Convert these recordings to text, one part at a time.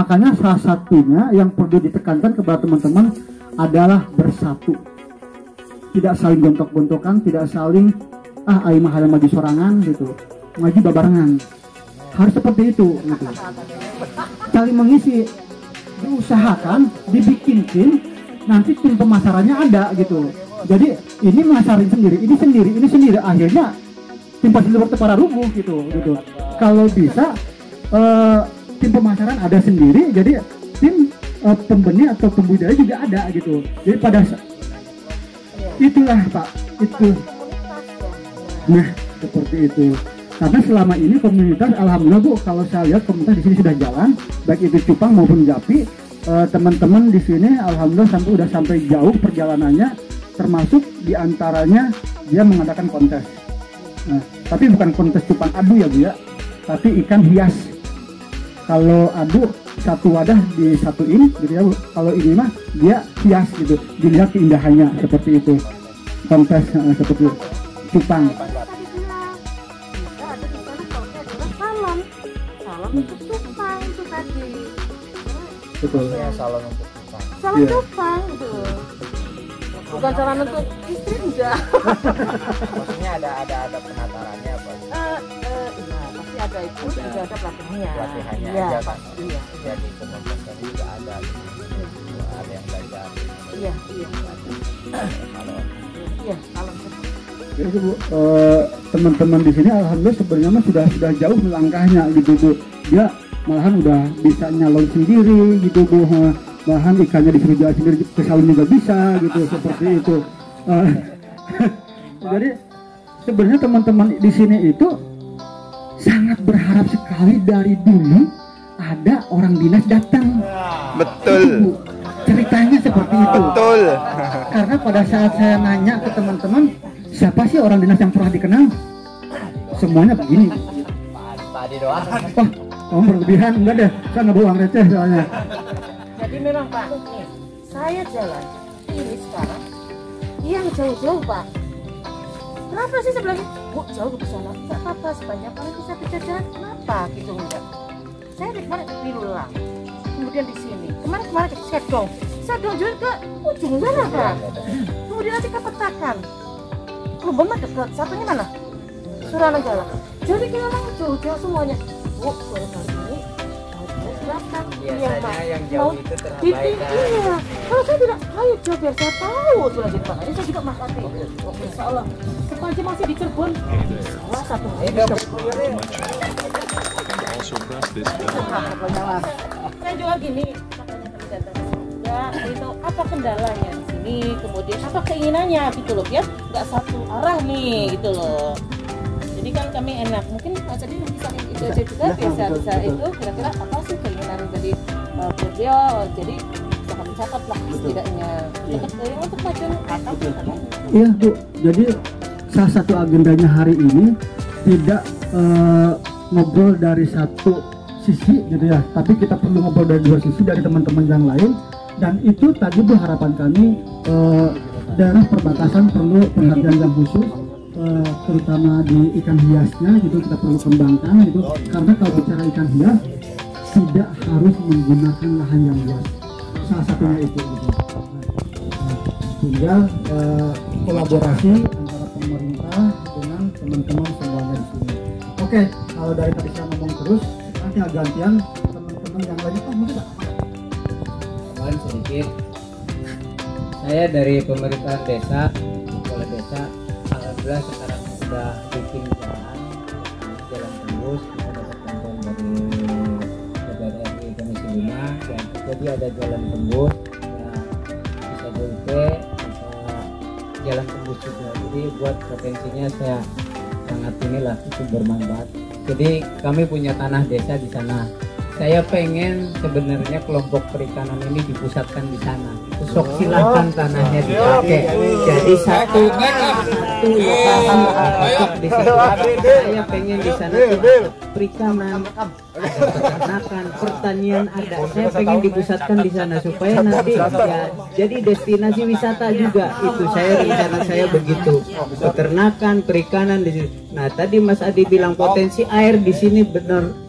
Makanya salah satunya yang perlu ditekankan kepada teman-teman adalah bersatu. Tidak saling gontok-gontokan, tidak saling aing mah hayang maju sorangan gitu. Ngaji babarengan. Harus seperti itu gitu. Saling mengisi, diusahakan, dibikin nanti tim pemasarannya ada gitu. Jadi ini masarin sendiri, ini sendiri, akhirnya tim fasilitator para rubuh gitu. Kalau bisa tim pemasaran ada sendiri, jadi tim pembenih atau pembudidaya juga ada gitu. Jadi pada itulah Pak, itu. Nah seperti itu. Karena selama ini komunitas, alhamdulillah Bu, kalau saya lihat komunitas di sini sudah jalan, baik itu Cupang maupun Gapi, teman-teman di sini alhamdulillah sudah sampai jauh perjalanannya, termasuk diantaranya dia mengadakan kontes. Nah, tapi bukan kontes cupang adu ya Bu ya, tapi ikan hias. Kalau adu satu wadah disatuin gitu ya Bu. Kalau ini mah dia hias gitu, dilihat keindahannya seperti itu. Kontes seperti cupang. Salon untuk cupang itu tadi. Betul. Ya, salon untuk cupang. Salon cupang itu. Bukan salon untuk istri enggak. Maksudnya ada penatarannya apa? Iya, pasti ada itu, juga ada pelatihannya. Pelatihannya Iya, aja kan. pasti iya. Jadi komunitas tadi juga ada yang belajar. Iya. Salon. Iya, salon cupang. Ya, Bu, teman-teman di sini alhamdulillah sebenarnya mah sudah jauh melangkahnya gitu Bu. Dia malahan udah bisa nyalon sendiri gitu Bu. Bahan ikannya disuruh jalan sendiri ke salon juga bisa gitu, seperti itu. Jadi sebenarnya teman-teman di sini itu sangat berharap sekali dari dulu ada orang dinas datang. Betul. Itu, Bu, ceritanya seperti itu. Betul. Karena pada saat saya nanya ke teman-teman, siapa sih orang dinas yang pernah dikenal? Semuanya begini. Pak Adi doang. Wah, kamu berlebihan. Enggak deh, saya nggak bawa uang receh soalnya. Jadi memang Pak, saya jalan ini sekarang yang jauh-jauh Pak. Kenapa sih sebenarnya? Bu, jauh ke sana. Enggak apa-apa, sebanyak paling bisa kita jalan. Kenapa gitu enggak? Saya di kemarin di Lulang, kemudian di sini. Kemarin ke Sedong juga ke ujung sana Pak. Kemudian nanti ke Petakan. Plumbon mah dekat. Satunya mana? Suranenggala. Jadi kita memang jauh-jauh semuanya. Bu, baru kali ini belakang. Biasanya yang jauh itu terabaikan. Iya. Kalau saya tidak, ayo coba biar saya tahu tuh lagi Pak. Ini saya juga makasih. Insya Allah. Sepanjang masih di Cirebon. Salah satu. Saya juga gini. Makanya kami datang juga. Itu apa kendalanya di sini? Kemudian apa keinginannya gitu loh. Biar nggak satu arah nih gitu loh. Jadi kan kami enak. Mungkin Mas Adi nanti saling itu aja juga bisa itu kira-kira apa sih keinginan dari beliau. Jadi bisa kami catat lah setidaknya. Untuk macam apa? Iya Bu, jadi salah satu agendanya hari ini tidak ngobrol dari satu sisi gitu ya, tapi kita perlu ngobrol dari dua sisi dari teman-teman yang lain. Dan itu tadi Bu harapan kami, daerah perbatasan perlu perhatian yang khusus, terutama di ikan hiasnya gitu, kita perlu kembangkan gitu. Karena kalau bicara ikan hias tidak harus menggunakan lahan yang luas, salah satunya itu gitu. Tinggal kolaborasi antara pemerintah dengan teman-teman semuanya di sini. Oke, kalau dari tadi saya ngomong terus, nanti gantian teman-teman yang lain. Oh, mungkin tambahan sedikit. Saya dari pemerintahan desa, kepala desa, alhamdulillah sekarang sudah bikin jalan tembus. Kita dapat bantuan dari RI Komisi 5 dan jadi ada jalan tembus ya, bisa DUP, bisa jalan tembus juga. Jadi buat potensinya saya sangat inilah itu bermanfaat. Jadi kami punya tanah desa di sana. Saya pengen sebenarnya kelompok perikanan ini dipusatkan di sana. Itu sok silakan tanahnya dipakai. Jadi satu lokasi untuk di situ. Saya pengen di sana perikanan, peternakan, pertanian ada. Saya pengen dipusatkan di sana supaya nanti ya jadi destinasi wisata juga. Itu saya rencana saya begitu. Peternakan, perikanan di sini. Nah tadi Mas Adi bilang potensi air di sini benar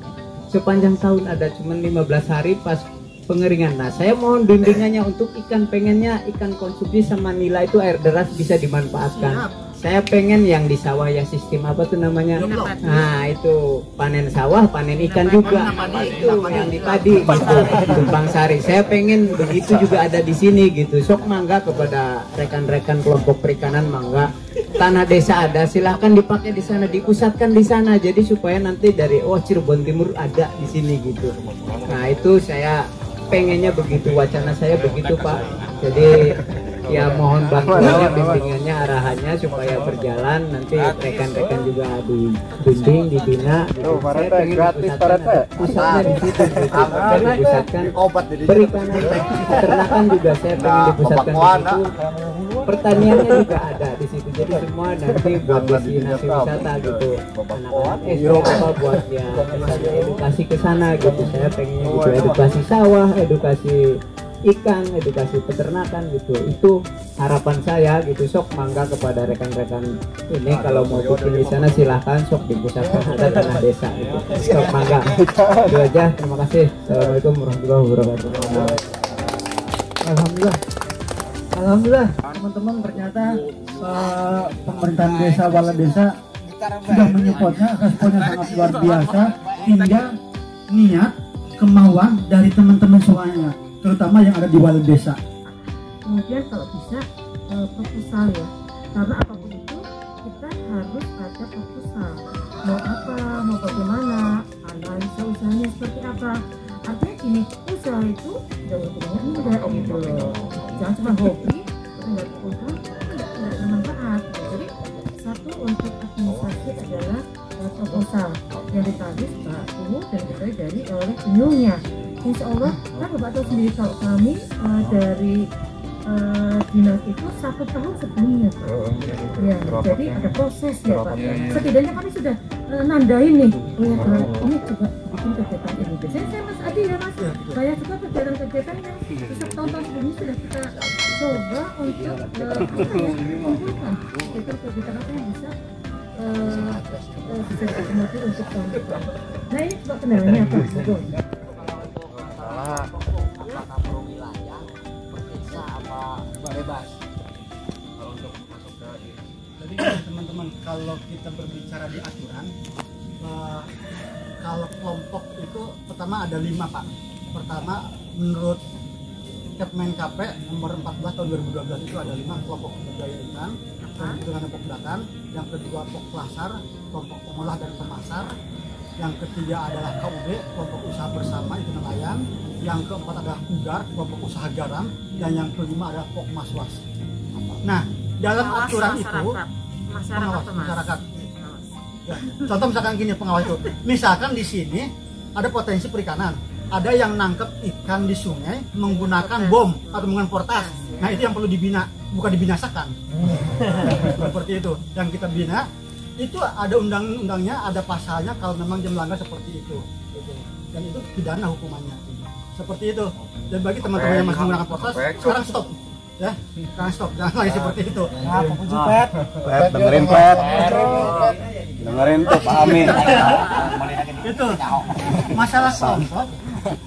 sepanjang tahun ada cuma 15 hari pas pengeringan. Nah, saya mohon bimbingannya untuk ikan, pengennya ikan konsumsi sama nila itu air deras bisa dimanfaatkan. Saya pengen yang di sawah ya sistem apa tuh namanya? Nah, itu panen sawah, panen ikan juga. Itu yang di padi gitu, Tumpang Sari. Saya pengen begitu juga ada di sini gitu. Sok mangga kepada rekan-rekan kelompok perikanan, mangga. Tanah desa ada, silahkan dipakai di sana, dipusatkan di sana. Jadi supaya nanti dari Cirebon Timur ada di sini gitu. Nah, itu saya pengennya begitu, wacana saya begitu Pak. Jadi ya mohon bantuannya, bimbingannya, arahannya supaya berjalan. Nanti rekan-rekan juga dibimbing, dibina. Saya pengen dipusatkan, ada pusatnya di situ. Dipusatkan perikanan, peternakan juga saya pengen dipusatkan di situ. Pertaniannya juga ada di situ. Jadi semua nanti buat destinasi wisata gitu. Anak-anak SD apa buat ya misalnya edukasi ke sana gitu. Saya pengennya gitu, edukasi sawah, edukasi ikan, edukasi peternakan gitu. Itu harapan saya gitu. Sok mangga kepada rekan-rekan ini kalau mau bikin di sana silahkan, sok dipusatkan, ada tanah desa gitu. Sok mangga. Itu aja, terima kasih. Assalamualaikum warahmatullahi wabarakatuh. Alhamdulillah teman-teman, ternyata pemerintahan desa Wala Desa sudah menyupportnya, responnya sangat luar biasa, hingga niat, kemauan dari teman-teman semuanya, terutama yang ada di Wala Desa. Kemudian kalau bisa proposal ya, karena apapun itu kita harus ada proposal. Mau apa, mau bagaimana, analisa usahanya seperti apa. Artinya gini, usaha itu tidak mudah gitu loh. Jangan cuma hobi, tapi nggak untung, nggak bermanfaat. Jadi satu untuk administrasi adalah proposal yang ditulis Pak Ungu dan ditulis dari oleh penyuluhnya. Insya Allah, kan Bapak tahu sendiri kalau kami dari dinas itu 1 tahun sebelumnya Pak. Ya, jadi ada proses ya Pak. Setidaknya kami sudah nandain nih. Oh ya Pak, ini juga bikin kegiatan ini. Biasanya saya Mas Adi ya Mas. Saya juga kegiatan-kegiatan yang tahun-tahun sebelumnya sudah kita coba untuk kumpulkan kegiatan apa yang bisa diakomodir untuk tahun depan. Nah ini coba kendalanya apa? Betul. Apakah pro wilayah, per desa, apa bebas? Kalau untuk masuk ke ini. Jadi teman-teman, kalau kita berbicara di aturan, kalau kelompok itu pertama ada 5 Pak. Pertama, menurut Kepmenkp nomor 14 tahun 2012 itu ada 5 kelompok budaya ikan dengan pokdakan. Yang kedua poklasar, kelompok pengolah dan pemasar. Yang ketiga adalah KUB, kelompok usaha bersama itu nelayan. Yang keempat adalah KUGAR, kelompok usaha garam. Dan yang kelima adalah Pokmaswas. Nah, dalam aturan itu masyarakat. Ya, contoh misalkan gini, pengawas itu. Misalkan di sini ada potensi perikanan. Ada yang nangkep ikan di sungai menggunakan bom atau menggunakan portas. Nah, itu yang perlu dibina, bukan dibinasakan. Seperti itu. Yang kita bina itu ada undang-undangnya, ada pasalnya kalau memang dia melanggar seperti itu. Dan itu pidana hukumannya. Seperti itu. Dan bagi teman-teman yang masih menggunakan portas, sekarang stop. Ya, sekarang stop. Jangan lagi seperti itu. Pet, dengerin Pet. Dengerin tuh Pak Amin. Itu masalah kelompok.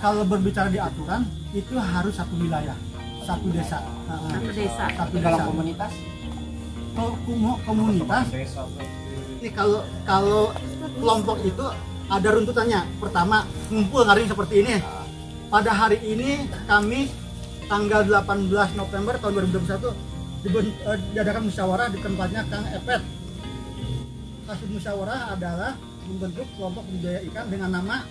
Kalau berbicara di aturan itu harus satu wilayah, satu desa. Satu desa. Dalam komunitas. Komunitas. Ini kalau kelompok itu ada runtutannya. Pertama, ngumpul hari ini seperti ini. Pada hari ini kami tanggal 18 November tahun 2021 diadakan musyawarah di tempatnya Kang Epet. Hasil musyawarah adalah membentuk kelompok budidaya ikan dengan nama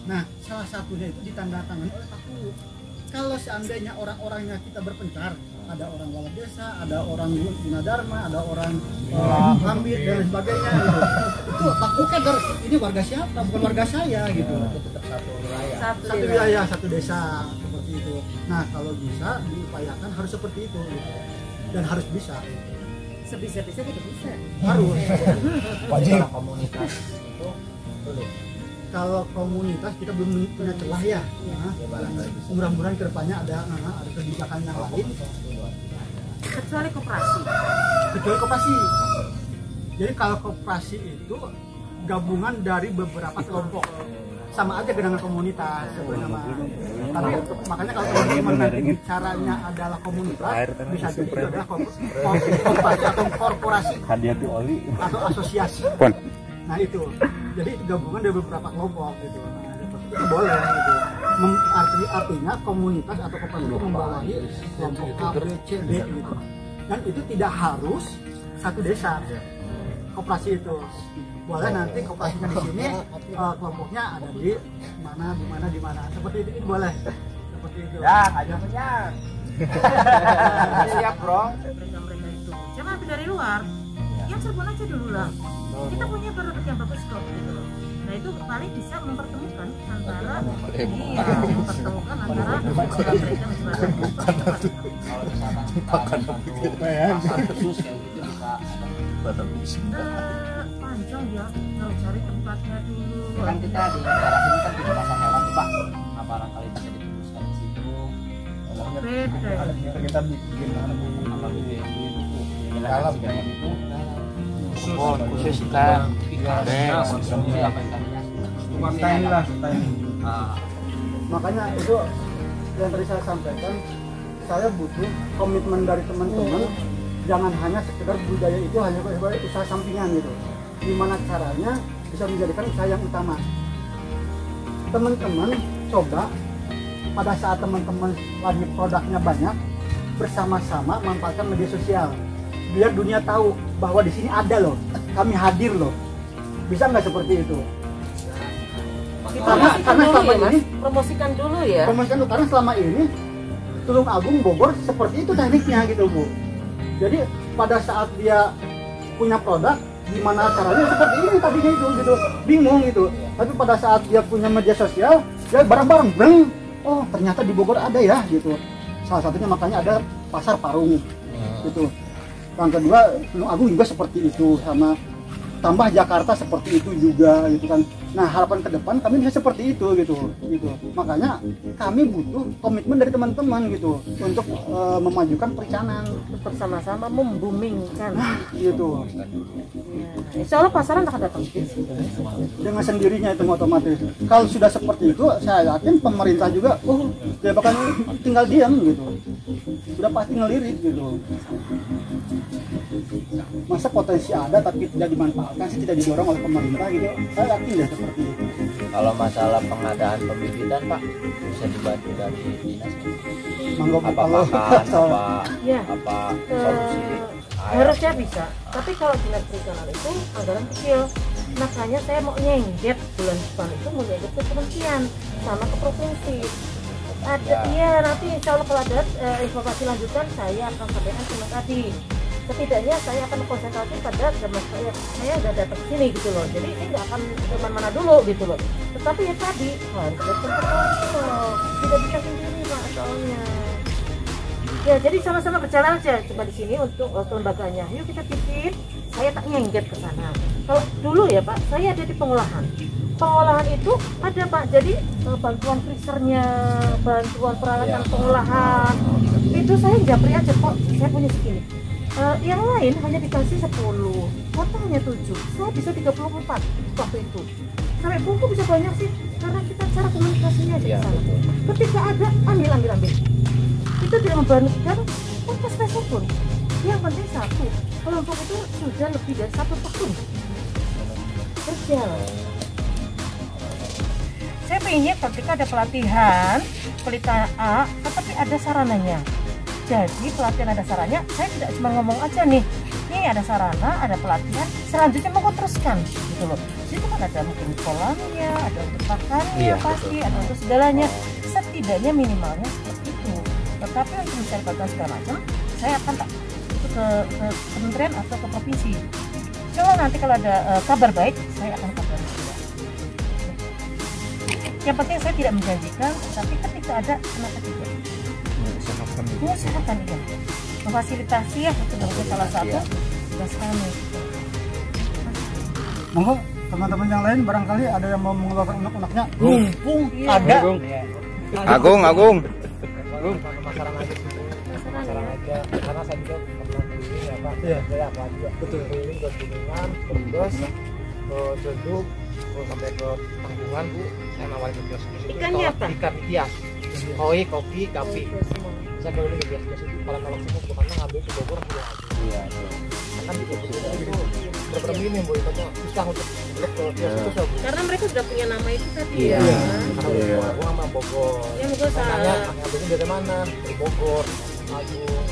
Nah, salah satunya itu ditandatangani oleh Pak Guru. Kalau seandainya orang-orangnya kita berpencar, ada orang Wala Desa, ada orang Gunadarma, ada orang Lambit dan sebagainya gitu. Itu Pak Guru kan ini warga siapa? Bukan warga saya gitu. Tetap satu wilayah. Satu wilayah, satu desa seperti itu. Nah, kalau bisa diupayakan harus seperti itu gitu. Dan harus bisa. Sebisa-bisa kita bisa. Harus. Wajib komunitas itu boleh. Kalau komunitas kita belum punya celah ya. Mudah-mudahan kedepannya ada kebijakan yang lain. Kecuali koperasi. Jadi kalau koperasi itu gabungan dari beberapa kelompok. sama aja dengan komunitas sebenarnya. Tapi makanya kalau teman-teman nanti bicaranya adalah komunitas, bisa jadi itu adalah koperasi atau korporasi atau asosiasi. Nah itu, jadi gabungan dari beberapa kelompok gitu. Nah, itu boleh gitu. Artinya komunitas atau koperasi membawahi kelompok A, B, C, D gitu. Dan itu tidak harus satu desa. Koperasi itu boleh nanti koperasinya di sini, kelompoknya ada di mana, seperti itu boleh. Seperti itu. Ya, aja kenyang. Siap, Bro. Mereka itu jangan ambil dari luar, yang Cirebon aja dulu lah. Kita punya produk yang bagus kok gitu loh. Nah itu paling bisa mempertemukan antara mempertemukan antara mereka panjang ya, harus cari tempatnya dulu. Kan kita di daerah sini kan tidak masak hewan tuh, Pak. Apa barangkali bisa diteruskan di situ? Beda. Kita bikin Apa bikin dalam itu khusus kita Makanya itu yang tadi saya sampaikan, saya butuh komitmen dari teman-teman. Jangan hanya sekedar budaya itu hanya sebagai usaha sampingan gitu. Gimana caranya bisa menjadikan usaha yang utama. Teman-teman coba pada saat teman-teman lagi produknya banyak, bersama-sama manfaatkan media sosial. Biar dunia tahu bahwa di sini ada loh, kami hadir loh. Bisa nggak seperti itu? Karena selama ini promosikan dulu ya. Karena selama ini Tulung Agung Bogor seperti itu tekniknya gitu Bu. Jadi pada saat dia punya produk, gimana caranya seperti ini tadinya itu gitu, bingung gitu. Tapi pada saat dia punya media sosial, dia bareng-bareng, breng, oh ternyata di Bogor ada ya gitu. Salah satunya makanya ada pasar Parung gitu. Yang kedua Tulung Agung juga seperti itu, sama tambah Jakarta seperti itu juga gitu kan. Nah harapan ke depan kami bisa seperti itu gitu. Makanya kami butuh komitmen dari teman-teman gitu untuk memajukan perikanan Bersama-sama memboomingkan. gitu. Ya, insya Allah pasaran akan datang. Dengan sendirinya itu otomatis. Kalau sudah seperti itu, saya yakin pemerintah juga, dia bakal tinggal diam gitu. Sudah pasti ngelirik gitu. Masa potensi ada tapi tidak dimanfaatkan, sih tidak didorong oleh pemerintah gitu. Saya yakin deh seperti itu. Kalau masalah pengadaan pembibitan Pak, bisa dibantu dari dinas. Mangga Apa kalau pakan, Ya. apa solusi air. Harusnya bisa, tapi kalau dinas perikanan itu anggaran kecil. Makanya saya mau nyengget bulan depan itu mau nyengget ke kementerian sama ke provinsi. Ada iya nanti insya Allah kalau ada informasi lanjutan saya akan sampaikan ke Mas Adi. Setidaknya saya akan konsentrasi pada saya udah datang ke sini gitu loh. Jadi ini nggak akan kemana-mana dulu gitu loh. Tetapi ya tadi harus datang ke kantor. Tidak bisa sendiri Pak soalnya. Ya jadi sama-sama berjalan aja coba di sini untuk kelembagaannya. Yuk kita titip. Saya tak nyengget ke sana. Kalau dulu ya Pak, saya ada di pengolahan. Pengolahan itu ada Pak. Jadi bantuan freezernya, bantuan peralatan pengolahan. Itu saya japri aja kok. Saya punya segini. Yang lain hanya dikasih 10, totalnya 7. Saya bisa 34 waktu itu. Sampai buku bisa banyak sih karena kita cara komunikasinya aja di sana. Ketika ada ambil. Itu tidak membebankan ongkos peso pun. Yang penting satu, kelompok itu sudah lebih dari 1 tahun berjalan. Saya pengennya ketika ada pelatihan A, tetapi ada sarananya. Jadi pelatihan ada sarannya, saya tidak cuma ngomong aja nih, ini ada sarana, ada pelatihan, selanjutnya mau teruskan gitu loh. Jadi kan ada mungkin kolamnya, ada untuk pakannya pasti, ada untuk segalanya. Setidaknya minimalnya seperti itu. Tetapi untuk mencari bantuan segala macam, saya akan tak itu ke kementerian atau ke provinsi. Coba nanti kalau ada kabar baik, saya akan kabarin juga. Yang penting saya tidak menjanjikan, tapi ketika ada, kenapa tidak? Mengusahakan iya, memfasilitasi ya itu mungkin salah satu tugas kami. Monggo teman-teman yang lain barangkali ada yang mau mengeluarkan unek-uneknya. Mumpung ada. Agung. Masalah aja, karena saya juga pernah ini ya Pak. Iya, apa juga. Betul. Keliling ke gunungan, terus ke Jeluk sampai ke Tanggungan Bu, saya nawarin ke kios-kios itu Ikannya apa? ikan hias, koi, kopi, kapi. Saya keliling ke kios-kios itu kalau semua bukan ngambil ke Bogor pulang aja. Iya. Kan di Bogor itu berminim Bu, ikannya susah untuk ke kios itu Bu. Karena mereka sudah punya nama itu tadi Iya. ya. Karena gua sama Bogor. Ya mungkin Makanya salah. ngambilnya dari mana? Dari Bogor. Aduh,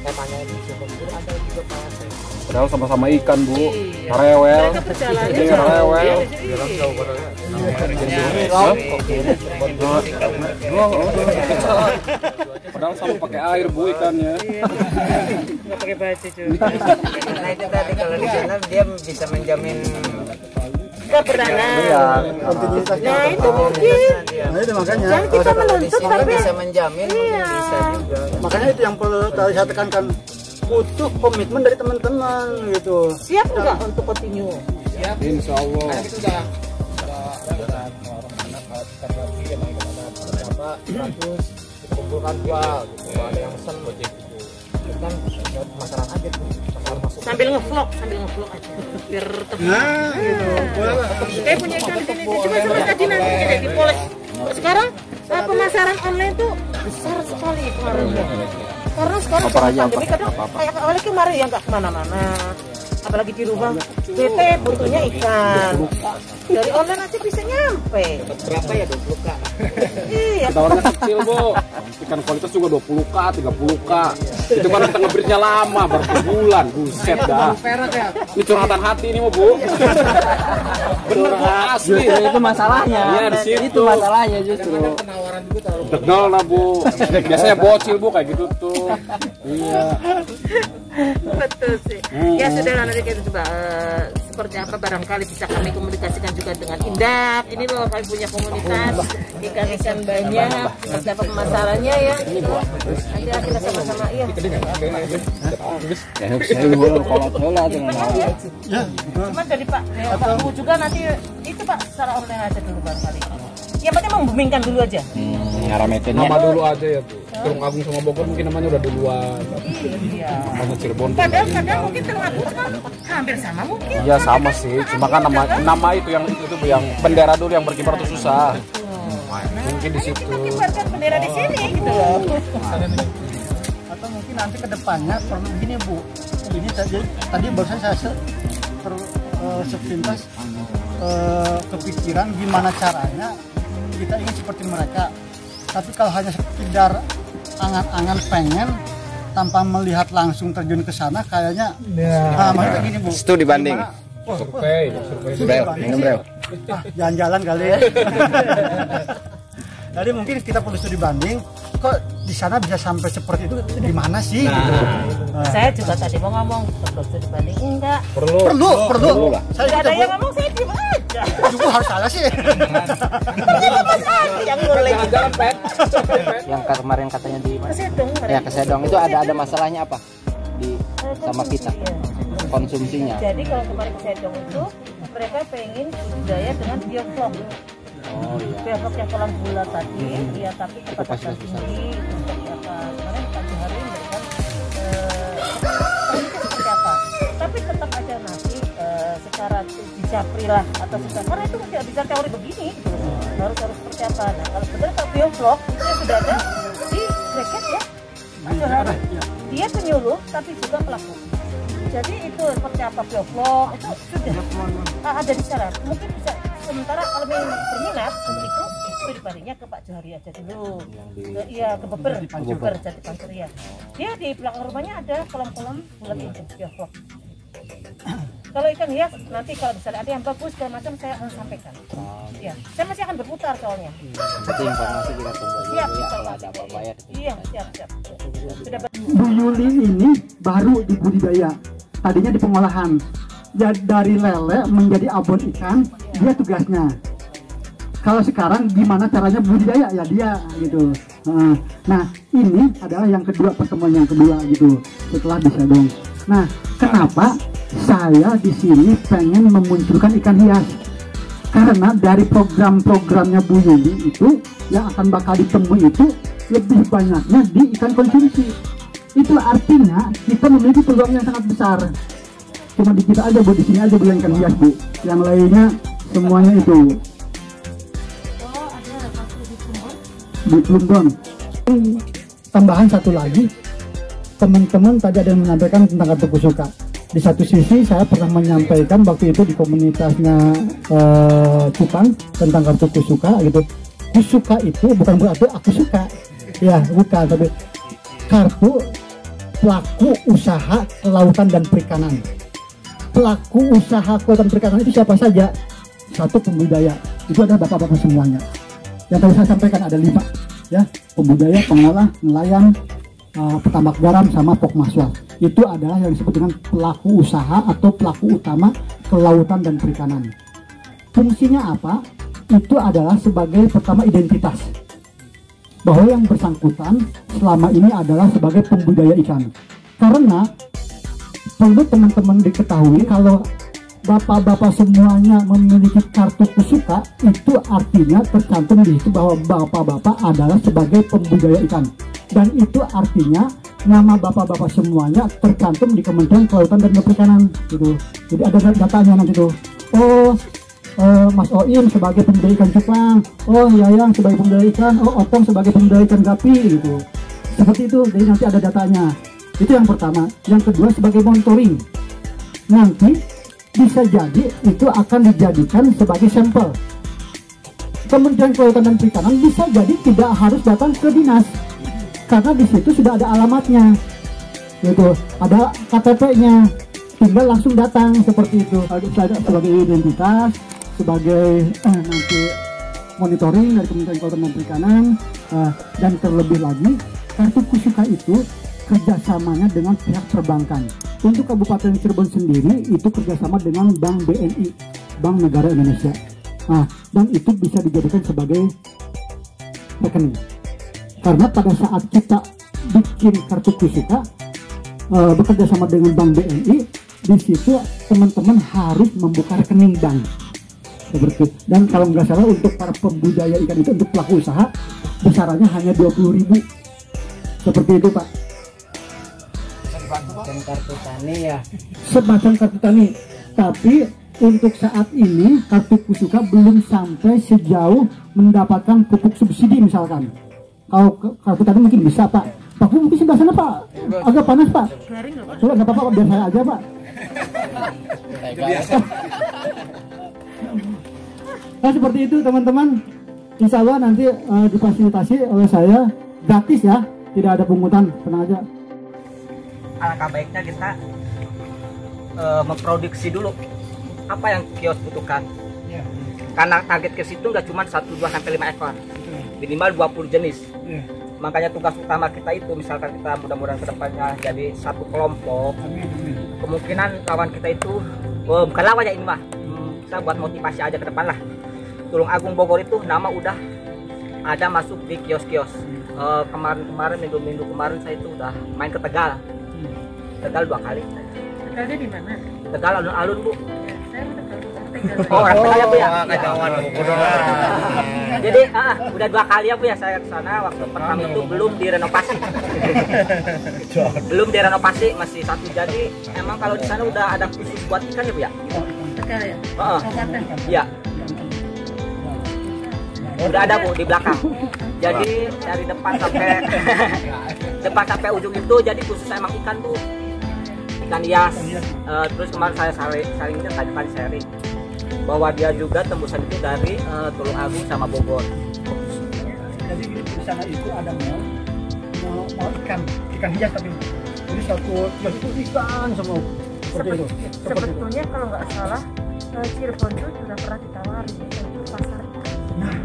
saya tanyain di Bogor ada juga Pak. Padahal sama-sama ikan, Bu. Iya. Rewel. Mereka perjalanannya Jadi jauh. rewel. Iya. Padahal sama pakai air, Bu, ikannya. Nggak pakai baju juga. Karena itu tadi kalau di sana dia bisa menjamin Keberdanan. Iya. Nah itu mungkin. Nah itu makanya. Jangan kita kalau di menuntut sini tapi bisa menjamin mungkin Iya. bisa juga. Makanya itu yang perlu saya tekankan, butuh komitmen dari teman-teman gitu. siap nggak untuk continue? Siap. Insya Allah. Karena itu udah orang mana kalau kita lagi yang main kemana berapa 100 kita kumpulkan jual gitu. Kalau ada yang pesan buat gitu. Itu kan buat pemasaran aja tuh. Masalah masuk. Sambil ngevlog aja biar temen. Nah, gitu. Boleh lah. Saya punya ikan di sini. Coba sama tadi nanti jadi dipoles. Sekarang pemasaran online tuh besar sekali pengaruhnya. Karena sekarang pandemi kadang kayak awalnya kemarin ya nggak kemana-mana. Apalagi di rumah, bete butuhnya ikan. Dari online aja bisa nyampe. Berapa ya 20K? Iya. Tawarnya kecil, Bu. Ikan kualitas juga 20K, 30K. Itu kan kita ngebirnya lama, berbulan. Buset dah. Ini curhatan hati ini, Bu. Bener, Bu, asli. Itu masalahnya. Iya, di situ. Itu masalahnya justru. Penawaran juga terlalu Degel lah, Bu. Biasanya bocil, Bu, kayak gitu tuh. Iya. Betul sih. Ya sudah nanti kita coba seperti apa barangkali bisa kami komunikasikan juga dengan Indap. Ini loh kami punya komunitas ikan-ikan banyak. Berapa pemasarannya ya? Nanti kita sama-sama iya. Cuman dari Pak Bu juga nanti itu Pak secara online aja dulu barangkali. Yang penting membumingkan dulu aja. Nama dulu aja ya, Bu. Tulung Agung sama Bogor mungkin namanya udah duluan. Iya. Namanya Cirebon. Padahal kadang mungkin Tulung Agung kan hampir sama mungkin. Iya sama sih, cuma kan nama itu yang bendera dulu yang berkibar tuh susah. Mungkin di situ. Kita kibarkan bendera di sini gitu loh. Atau mungkin nanti ke depannya perlu gini Bu. Ini tadi barusan saya sepintas kepikiran gimana caranya kita ingin seperti mereka. Tapi kalau hanya sekedar angan-angan pengen tanpa melihat langsung terjun ke sana kayaknya maksudnya gini Bu. Itu dibanding. Survei. Jalan-jalan kali. Jadi mungkin kita perlu studi banding. Kok di sana bisa sampai seperti itu? Gimana sih? Gitu. Saya juga tadi mau ngomong perlu studi banding enggak. Perlu. Saya Tidak kita ada yang ngomong saya diem aja. juga harus salah sih. Yang boleh Yang kemarin katanya di kesedong. ya Kesedong itu ada masalahnya apa di sama kita konsumsinya. Jadi kalau kemarin kesedong itu mereka pengen budaya dengan biovlog. Oh iya. Biovlog yang kolam gula tadi, ya tapi kecepatan tinggi untuk apa? Kemarin Pak Johari memberikan seperti apa? Tapi tetap aja nanti secara dijapri lah atau secara karena itu tidak bisa teori begini gitu. Harus seperti apa? Nah kalau benar Pak biovlog itu yang sudah ada di bracket ya. Pak Johari dia penyuluh tapi juga pelaku. Jadi itu seperti apa biovlog itu sudah ada di sana. Mungkin bisa sementara kalau berminat itu pribadinya ke Pak Johari aja dulu. Ke Beber Jati Pancuria. Dia di belakang rumahnya ada kolam-kolam bulat itu biovlog. Kalau ikan hias nanti kalau misalnya ada yang bagus segala macam saya akan sampaikan. Ya, saya masih akan berputar soalnya. Jadi informasi kita tunggu aja Siap, ya, siap, kalau ada apa-apa ya. Iya, siap. Sudah Bu Yuli ini baru di budidaya. Tadinya di pengolahan. Jadi dari lele menjadi abon ikan, dia tugasnya. Kalau sekarang gimana caranya budidaya ya dia gitu. Nah ini adalah yang kedua, pertemuan yang kedua gitu setelah disedong. Nah kenapa saya di sini pengen memunculkan ikan hias? Karena dari program-programnya Bu Yuli itu yang akan bakal ditemui itu lebih banyaknya di ikan konsumsi. Itu artinya kita memiliki peluang yang sangat besar. Cuma di kita aja Bu, di sini aja Bu yang ikan hias Bu. Yang lainnya semuanya itu Oh, ada kartu di Plumbon. di Plumbon. Tambahan satu lagi, teman-teman tadi ada yang menyampaikan tentang kartu kusuka. Di satu sisi saya pernah menyampaikan waktu itu di komunitasnya Cupang tentang kartu kusuka gitu. Kusuka itu bukan berarti aku suka, ya bukan, tapi kartu pelaku usaha kelautan dan perikanan. Pelaku usaha kelautan perikanan itu siapa saja? Satu, pembudaya, itu ada bapak-bapak semuanya. Yang tadi saya sampaikan ada 5, ya, pembudaya, pengolah, nelayan, petambak garam, sama pokmaswa. Itu adalah yang disebut dengan pelaku usaha atau pelaku utama kelautan dan perikanan. Fungsinya apa? Itu adalah sebagai pertama identitas, bahwa yang bersangkutan selama ini adalah sebagai pembudaya ikan. Karena perlu teman-teman diketahui, kalau bapak-bapak semuanya memiliki kartu kusuka, itu artinya tercantum di situ bahwa bapak-bapak adalah sebagai pembudaya ikan. Dan itu artinya nama bapak-bapak semuanya tercantum di Kementerian Kelautan dan Perikanan gitu. Jadi ada datanya nanti tuh. Oh, Mas Oim sebagai pembudaya ikan cupang, oh Yayang sebagai pembudaya ikan, oh Opong sebagai pembudaya ikan gapi gitu. Seperti itu, jadi nanti ada datanya. Itu yang pertama. Yang kedua sebagai monitoring. Nanti bisa jadi itu akan dijadikan sebagai sampel. Kementerian Kelautan dan Perikanan bisa jadi tidak harus datang ke dinas, karena di situ sudah ada alamatnya, gitu, ada KTP-nya, tinggal langsung datang seperti itu. Sebagai identitas, sebagai nanti monitoring dari Kementerian Kelautan dan Perikanan, dan terlebih lagi kartu kusuka itu kerjasamanya dengan pihak perbankan. Untuk Kabupaten Cirebon sendiri itu kerjasama dengan Bank BNI, Bank Negara Indonesia. Nah, dan itu bisa dijadikan sebagai rekening. Karena pada saat kita bikin kartu kusuka bekerja sama dengan Bank BNI, di situ teman-teman harus membuka rekening bank. Seperti. Dan kalau nggak salah untuk para pembudaya ikan itu, untuk pelaku usaha besarannya hanya 20.000. Seperti itu Pak. Dan kartu tani ya. Semacam kartu tani. Tapi untuk saat ini kartu kusuka belum sampai sejauh mendapatkan pupuk subsidi misalkan. Kalau kartu tani mungkin bisa Pak. Pak mungkin sebelah sana Pak. Agak panas Pak. Garing nggak Pak? Coba nggak apa-apa, biar saya aja Pak. Nah seperti itu teman-teman. Insya Allah nanti difasilitasi oleh saya gratis ya. Tidak ada pungutan, tenang aja. Alangkah baiknya kita memproduksi dulu apa yang kios butuhkan. Karena target kios itu nggak cuma 1, 2, sampai 5 ekor, minimal 20 jenis. Makanya tugas utama kita itu, misalkan kita mudah-mudahan kedepannya jadi satu kelompok, kemungkinan lawan kita itu bukan lawan ya ini mah, kita buat motivasi aja ke depan lah. Tulung Agung Bogor itu nama udah ada masuk di kios-kios. Kemarin minggu kemarin saya itu udah main ke Tegal. Tegal 2 kali. Tegalnya di mana? Tegal alun-alun Bu. Ya, saya udah Tegal. Oh, orang Tegal ya Bu ya. Kejauhan Jadi udah 2 kali ya Bu ya saya ke sana. Waktu pertama itu belum direnovasi. Belum direnovasi, masih satu. Jadi emang kalau di sana udah ada khusus buat ikan ya Bu ya. Tegal ya? Kabupaten. Iya. Udah ada Bu di belakang. Jadi dari depan sampai ujung itu jadi khusus emang ikan Bu. Ikan hias. Terus kemarin saya sharingnya tadi sharing bahwa dia juga tembusan itu dari Tulung Agung sama Bogor. Jadi di sana itu ada mall ikan hias tapi jadi satu kios itu ikan semua seperti itu. Sebetulnya kalau nggak salah Cirebon itu sudah pernah ditawarin itu pasar ikan. Nah,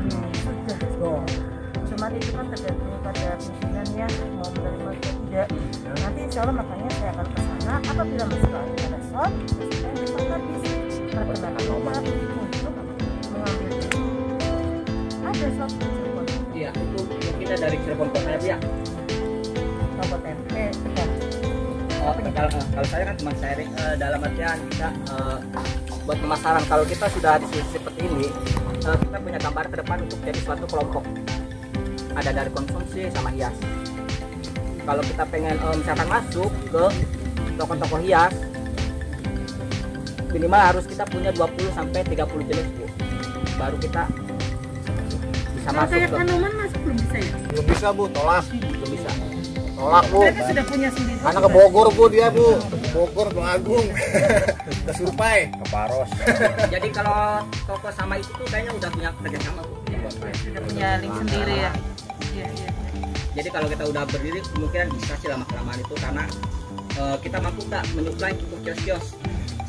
sudah. Cuman itu kan tergantung pada pimpinannya mau menerima atau tidak. Nanti insya Allah makanya saya akan ke sana apabila masuk ke resort, saya bisa habis perkenalkan nomor untuk mengambil ada shop di Cirebon. Iya, itu mungkin dari Cirebon kota ya Bu ya. Kabupaten Tegal. Kalau saya kan cuma sharing dalam artian kita buat pemasaran. Kalau kita sudah di sisi seperti ini, kita punya gambar ke depan untuk jadi suatu kelompok. Ada dari konsumsi sama hias. Kalau kita pengen misalkan masuk ke toko-toko hias, minimal harus kita punya 20 sampai 30 jenis Bu, baru kita bisa Kalau masuk kayak ke. tanaman masuk belum bisa ya? Belum bisa Bu, tolak. Belum bisa. Tolak Bu. Mereka sudah punya sendiri. Karena ke Bogor Bu dia Bu. Ke Bogor, Bang Agung. Ke Surpai. Ke Paros. Jadi kalau toko sama itu tuh kayaknya udah punya kerjasama Bu. Sudah punya link sendiri ya. Iya, iya. Jadi kalau kita udah berdiri kemungkinan bisa sih lama-kelamaan itu, karena kita mampu nggak menyuplai untuk kios-kios.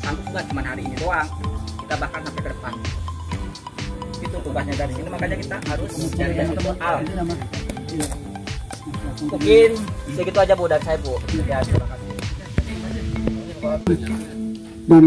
Sanggup nggak cuma hari ini doang, kita bahkan sampai ke depan. Itu tugasnya dari sini, makanya kita harus cari al. Mungkin segitu aja Bu dari saya Bu. Ya, terima kasih. Dan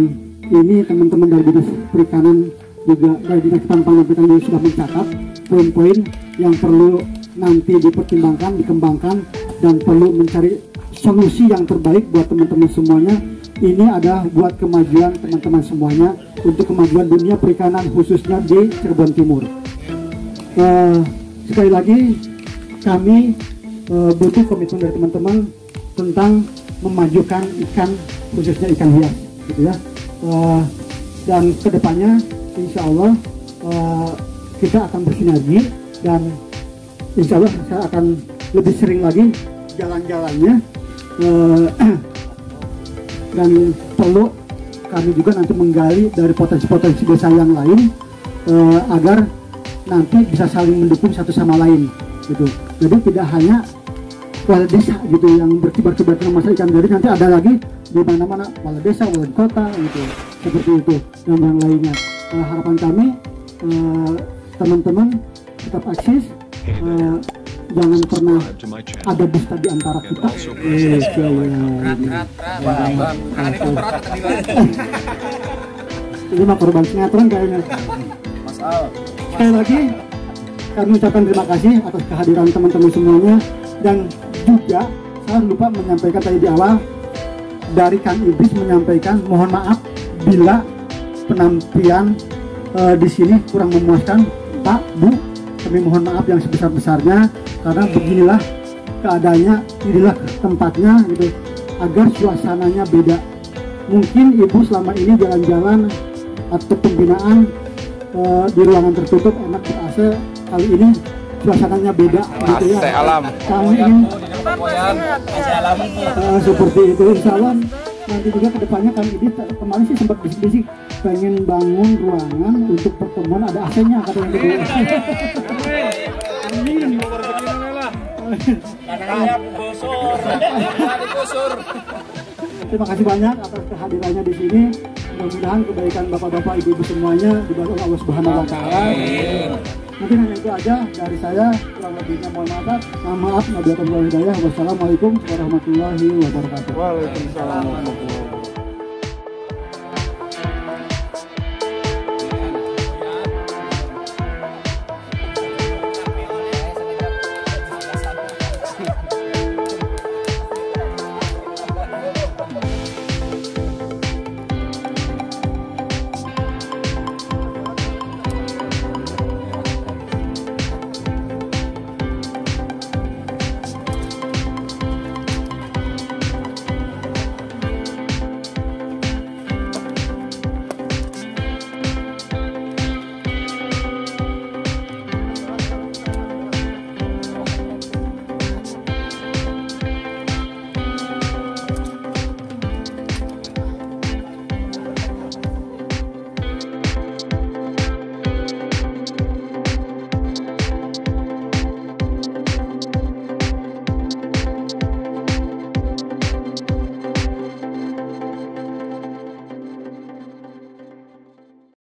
ini teman-teman dari Dinas Perikanan juga dari Dinas Ketahanan Perikanan sudah mencatat poin-poin yang perlu nanti dipertimbangkan, dikembangkan, dan perlu mencari solusi yang terbaik buat teman-teman semuanya. Ini adalah buat kemajuan teman-teman semuanya, untuk kemajuan dunia perikanan khususnya di Cirebon Timur. Sekali lagi kami butuh komitmen dari teman-teman tentang memajukan ikan, khususnya ikan hias, gitu ya. Dan kedepannya insya Allah kita akan bersinergi, dan insya Allah saya akan lebih sering lagi jalan-jalannya, dan perlu kami juga nanti menggali dari potensi-potensi desa yang lain agar nanti bisa saling mendukung satu sama lain gitu. Jadi tidak hanya wala desa gitu yang berkibar-kibar tentang masalah ikan, jadi nanti ada lagi di mana-mana wala desa, wala kota gitu, seperti itu dan yang lainnya. Harapan kami teman-teman tetap eksis, jangan pernah ada dusta di antara kita. Ini mah korban sinetron kayaknya. Sekali lagi kami ucapkan terima kasih atas kehadiran teman-teman semuanya, dan juga saya lupa menyampaikan tadi di awal dari Kang Idris menyampaikan mohon maaf bila penampilan di sini kurang memuaskan Pak Bu. Kami mohon maaf yang sebesar-besarnya, karena beginilah keadaannya, inilah tempatnya gitu, agar suasananya beda. Mungkin Ibu selama ini jalan-jalan atau pembinaan di ruangan tertutup enak ber-AC, kali ini suasananya beda gitu ya. Alam. Kami ingin seperti itu, insya Allah nanti juga kedepannya kami ini kemarin sih sempat bisik-bisik pengen bangun ruangan untuk pertemuan ada AC-nya katanya gitu. Amin. Terima kasih banyak atas kehadirannya di sini. Mudah-mudahan kebaikan bapak-bapak, ibu-ibu semuanya dibantu oleh Allah Subhanahu wa taala. Mungkin hanya itu aja dari saya, kurang lebihnya mohon maaf. Wabillahi taufiq wal hidayah. Wassalamualaikum warahmatullahi wabarakatuh. Waalaikumsalam warahmatullahi wabarakatuh.